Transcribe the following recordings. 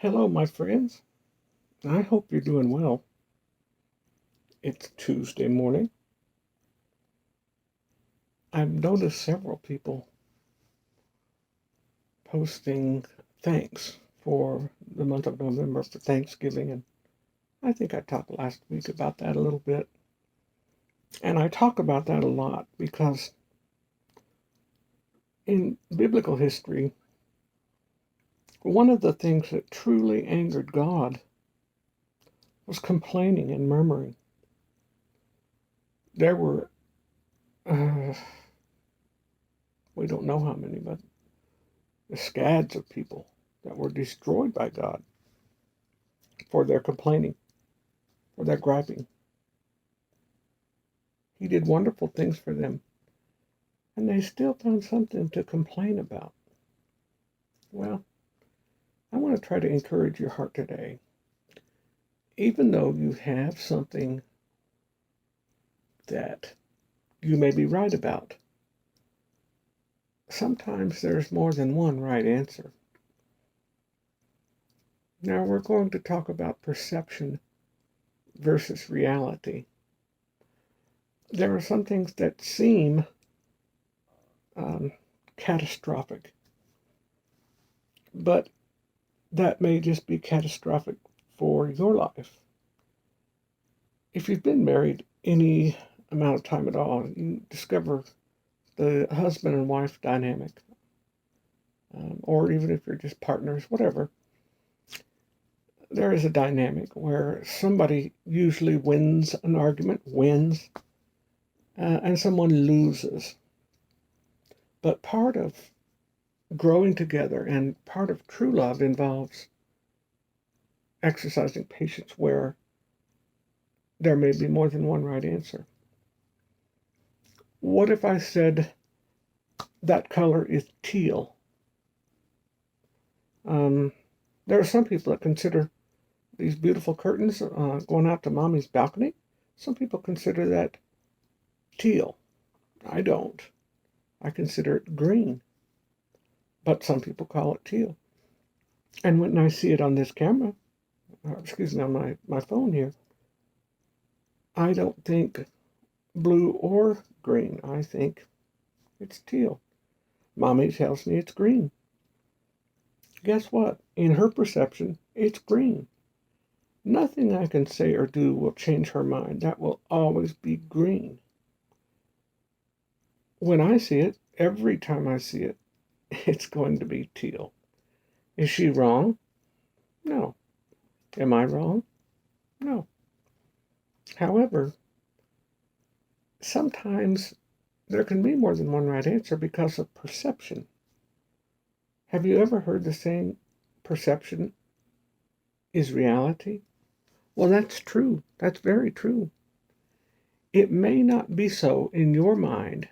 Hello, my friends. I hope you're doing well. It's Tuesday morning. I've noticed several people posting thanks for the month of November for Thanksgiving, and I think I talked last week about that a little bit. And I talk about that a lot because in biblical history, one of the things that truly angered God was complaining and murmuring. There were, uh, we don't know how many, but the scads of people that were destroyed by God for their complaining, for their griping. He did wonderful things for them, and they still found something to complain about. Well, I want to try to encourage your heart today. Even though you have something that you may be right about, sometimes there's more than one right answer. Now, we're going to talk about perception versus reality. There are some things that seem um, catastrophic, but that may just be catastrophic for your life. If you've been married any amount of time at all, you discover the husband and wife dynamic, or even if you're just partners, whatever, there is a dynamic where somebody usually wins an argument, and someone loses. But part of growing together and part of true love involves exercising patience where there may be more than one right answer. What if I said that color is teal? Um, there are some people that consider these beautiful curtains going out to mommy's balcony. Some people consider that teal. I don't. I consider it green. But some people call it teal. And when I see it on this camera, excuse me, on my phone here, I don't think blue or green. I think it's teal. Mommy tells me it's green. Guess what? In her perception, it's green. Nothing I can say or do will change her mind. That will always be green. When I see it, every time I see it, it's going to be teal. Is she wrong? No. Am I wrong? No. However, sometimes there can be more than one right answer because of perception. Have you ever heard the saying, perception is reality? Well, that's true. That's very true. It may not be so in your mind,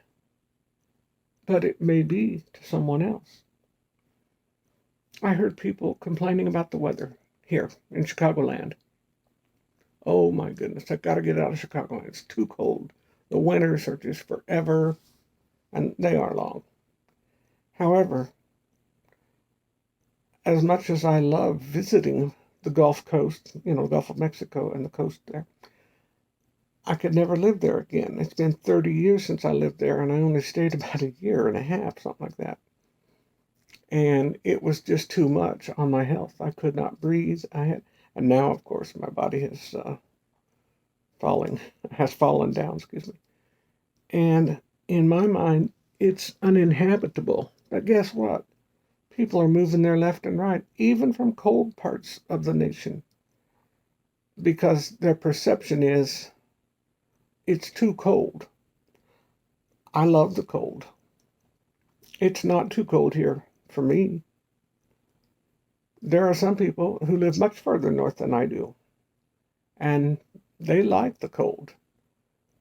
but it may be to someone else. I heard people complaining about the weather here in Chicagoland. Oh my goodness, I've got to get out of Chicago. It's too cold. The winters are just forever, and they are long. However, as much as I love visiting the Gulf Coast, the Gulf of Mexico and the coast there, I could never live there again. It's been 30 years since I lived there, and I only stayed about a year and a half, something like that. And it was just too much on my health. I could not breathe. And now, of course, my body falling has fallen down. Excuse me. And in my mind, it's uninhabitable. But guess what? People are moving there left and right, even from cold parts of the nation, because their perception is it's too cold. I love the cold. It's not too cold here for me. There are some people who live much further north than I do, and they like the cold.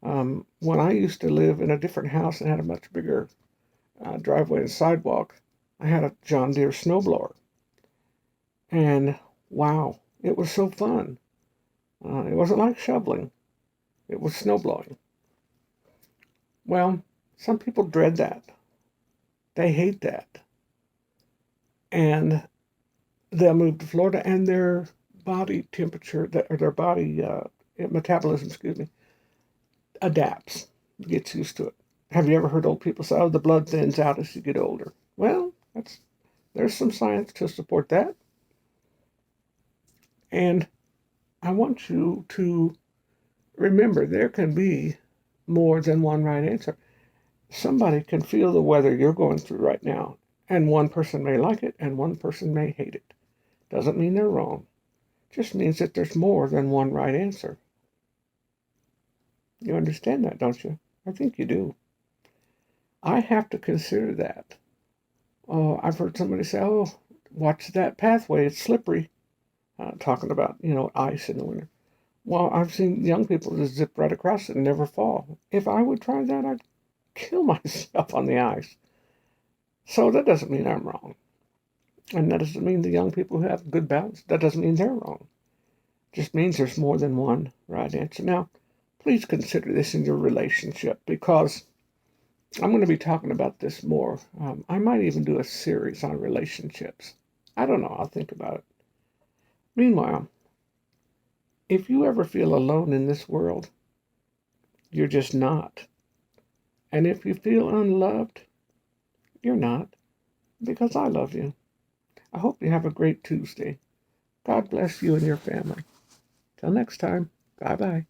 When I used to live in a different house and had a much bigger driveway and sidewalk, I had a John Deere snowblower. And wow, it was so fun. It wasn't like shoveling, it was snowblowing. Well, some people dread that. They hate that. And they'll move to Florida, and their body temperature, or their body metabolism, adapts, gets used to it. Have you ever heard old people say, "Oh, the blood thins out as you get older"? Well, there's some science to support that, and I want you to remember there can be more than one right answer. Somebody can feel the weather you're going through right now, and one person may like it and one person may hate it. Doesn't mean they're wrong. Just means that there's more than one right answer. You understand that, don't you? I think you do. I have to consider that. I've heard somebody say, "Oh, watch that pathway, it's slippery," talking about, ice in the winter. Well, I've seen young people just zip right across it and never fall. If I would try that, I'd kill myself on the ice. So that doesn't mean I'm wrong. And that doesn't mean the young people who have good balance, that doesn't mean they're wrong. It just means there's more than one right answer. Now, please consider this in your relationship, because I'm going to be talking about this more. I might even do a series on relationships. I don't know. I'll think about it. Meanwhile, if you ever feel alone in this world, you're just not. And if you feel unloved, you're not, because I love you. I hope you have a great Tuesday. God bless you and your family. Till next time, bye bye.